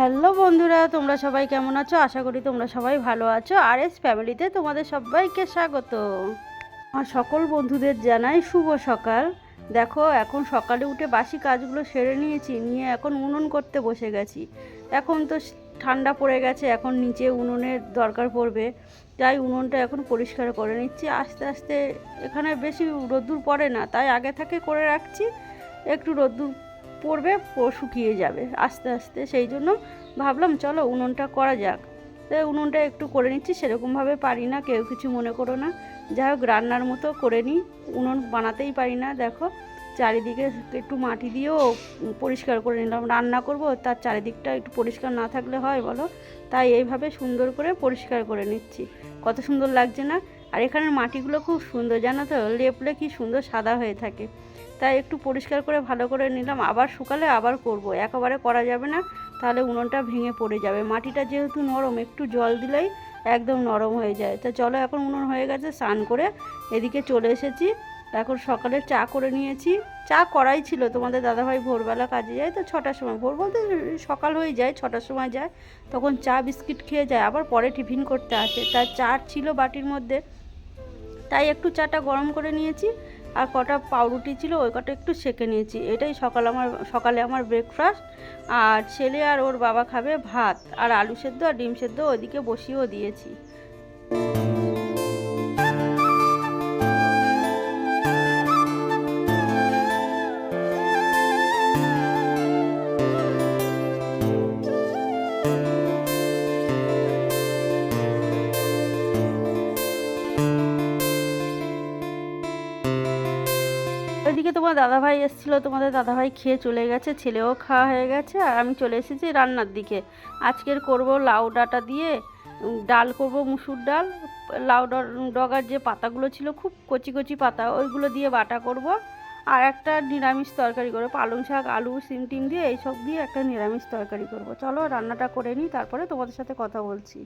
Hello বন্ধুরা, তোমরা সবাই কেমন আছো? আশা করি তোমরা সবাই ভালো আছো। আর এস ফ্যামিলিতে তোমাদের সবাইকে স্বাগত। আর সকল বন্ধুদের জানাই শুভ সকাল। দেখো, এখন সকালে উঠে বাসি কাজগুলো সেরে নিয়েছি, নিয়ে এখন উনুন করতে বসে গেছি। এখন তো ঠান্ডা পড়ে গেছে, এখন নিচে উনুনের দরকার পড়বে, তাই উনুনটা এখন পরিষ্কার করে নিচ্ছি আস্তে আস্তে। এখানে বেশি রোদ্দুর পড়ে না, তাই আগে থেকে করে রাখছি। একটু রোদ্দুর পড়বে, শুকিয়ে যাবে আস্তে আস্তে, সেই জন্য ভাবলাম চলো উনুনটা করা যাক। তাই উনুনটা একটু করে নিচ্ছি, সেরকমভাবে পারি না, কেউ কিছু মনে করো না। যাই হোক, রান্নার মতো করে নিই, উনুন বানাতেই পারি না। দেখো, চারিদিকে একটু মাটি দিয়েও পরিষ্কার করে নিলাম। রান্না করব, তার চারিদিকটা একটু পরিষ্কার না থাকলে হয় বলো? তাই এইভাবে সুন্দর করে পরিষ্কার করে নিচ্ছি। কত সুন্দর লাগছে না? আর এখানের মাটিগুলো খুব সুন্দর, জানো তো, লেপলে কি সুন্দর সাদা হয়ে থাকে। তাই একটু পরিষ্কার করে ভালো করে নিলাম। আবার শুকালে আবার করব, একেবারে করা যাবে না, তাহলে উনুনটা ভেঙে পড়ে যাবে। মাটিটা যেহেতু নরম, একটু জল দিলেই একদম নরম হয়ে যায়। তা চলো, এখন উনুন হয়ে গেছে, স্নান করে এদিকে চলে এসেছি। এখন সকালে চা করে নিয়েছি। চা করাই ছিল, তোমাদের দাদাভাই ভোরবেলা কাজে যায় তো, 6টার সময়, ভোর বলতে সকাল হয়ে যায়, 6টার সময় যায়, তখন চা বিস্কিট খেয়ে যায়, আবার পরে টিফিন করতে আসে। তার চা ছিল বাটির মধ্যে, তাই একটু চাটা গরম করে নিয়েছি। আর কটা পাউরুটি ছিল, ওই কটা একটু সেঁকে নিয়েছি। এটাই সকালে আমার ব্রেকফাস্ট। আর ছেলে আর ওর বাবা খাবে ভাত আর আলু সেদ্ধ আর ডিম সেদ্ধ, ওইদিকে বসিয়েও দিয়েছি। ওইদিকে তোমার দাদাভাই এসেছিলো, তোমাদের দাদাভাই খেয়ে চলে গেছে, ছেলেও খাওয়া হয়ে গেছে, আর আমি চলে এসেছি রান্নার দিকে। আজকের করব লাউ ডাঁটা দিয়ে ডাল করব, মুসুর ডাল। লাউ ডগার যে পাতাগুলো ছিল, খুব কচি কচি পাতা, ওইগুলো দিয়ে বাটা করব। আর একটা নিরামিষ তরকারি করবো, পালং শাক, আলু, সিম টিম দিয়ে, এইসব দিয়ে একটা নিরামিষ তরকারি করব। চলো রান্নাটা করে নিই, তারপরে তোমাদের সাথে কথা বলছি।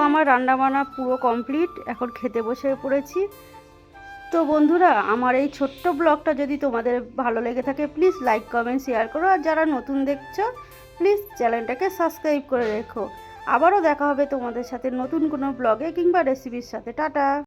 আমার রান্নাবান্না পুরো কমপ্লিট, এখন খেতে বসে পড়েছি। তো বন্ধুরা, আমার এই ছোট্ট ব্লগটা যদি তোমাদের ভালো লেগে থাকে প্লিজ লাইক কমেন্ট শেয়ার করো, আর যারা নতুন দেখছো প্লিজ চ্যানেলটাকে সাবস্ক্রাইব করে রেখো। আবারও দেখা হবে তোমাদের সাথে নতুন কোনো ব্লগে কিংবা রেসিপির সাথে। টাটা।